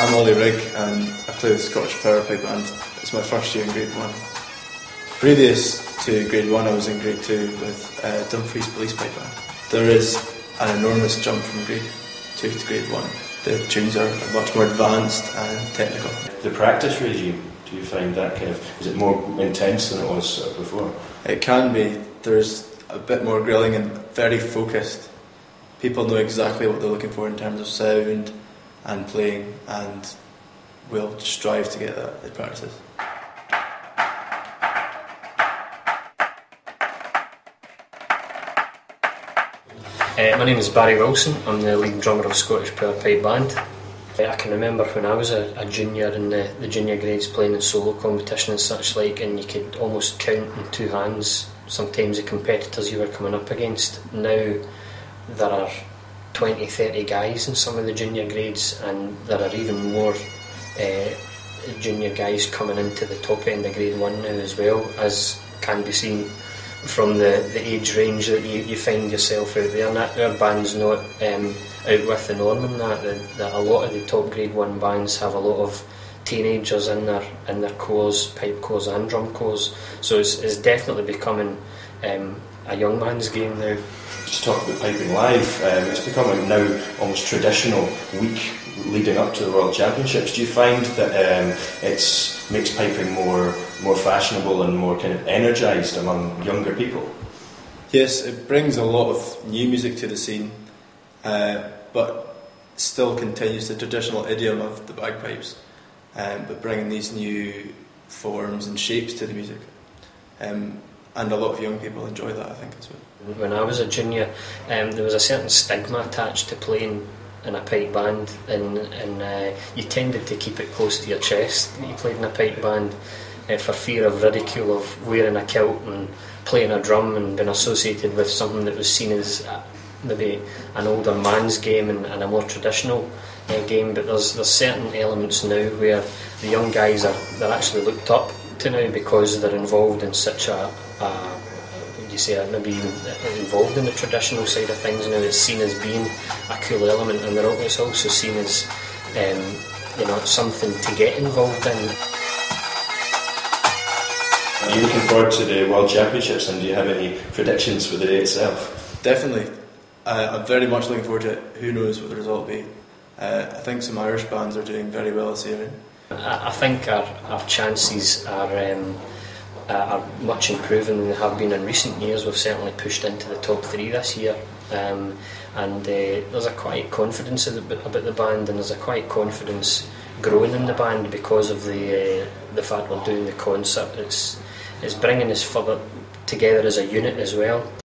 I'm Ollie Rigg and I play with Scottish Power Pipe Band. It's my first year in grade 1. Previous to grade 1 I was in grade 2 with Dumfries Police Pipe Band. There is an enormous jump from grade 2 to grade 1. The tunes are much more advanced and technical. The practice regime, do you find that is it more intense than it was before? It can be. There's a bit more grilling and very focused. People know exactly what they're looking for in terms of sound and playing, and we'll strive to get that in practices. My name is Barry Wilson. I'm the lead drummer of Scottish Power Pipe Band. I can remember when I was a junior in the junior grades playing in solo competition and such like, and you could almost count in two hands sometimes the competitors you were coming up against. Now there are 20-30 guys in some of the junior grades, and there are even more junior guys coming into the top end of grade 1 now as well, as can be seen from the age range that you find yourself out there. And our band's not out with the norm in that a lot of the top grade 1 bands have a lot of teenagers in their corps, pipe corps and drum corps, so it's definitely becoming a young man's game now. Just talk about piping live. It's becoming now almost traditional week leading up to the World Championships. Do you find that it makes piping more fashionable and more kind of energised among younger people? Yes, it brings a lot of new music to the scene, but still continues the traditional idiom of the bagpipes, but bringing these new forms and shapes to the music. And a lot of young people enjoy that, I think, as well. When I was a junior, there was a certain stigma attached to playing in a pipe band, and you tended to keep it close to your chest that you played in a pipe band, for fear of ridicule of wearing a kilt and playing a drum and being associated with something that was seen as maybe an older man's game and a more traditional game. But there's certain elements now where the young guys they're actually looked up to now because they're involved in such maybe even involved in the traditional side of things now. It's seen as being a cool element, and it's also seen as something to get involved in. Are you looking forward to the World Championships, and do you have any predictions for the day itself? Definitely. I'm very much looking forward to it. Who knows what the result will be. I think some Irish bands are doing very well this year. I think our chances are much improving than they have been in recent years. We've certainly pushed into the top 3 this year, and there's a quiet confidence about the band, and there's a quiet confidence growing in the band because of the fact we're doing the concert. It's bringing us further together as a unit as well.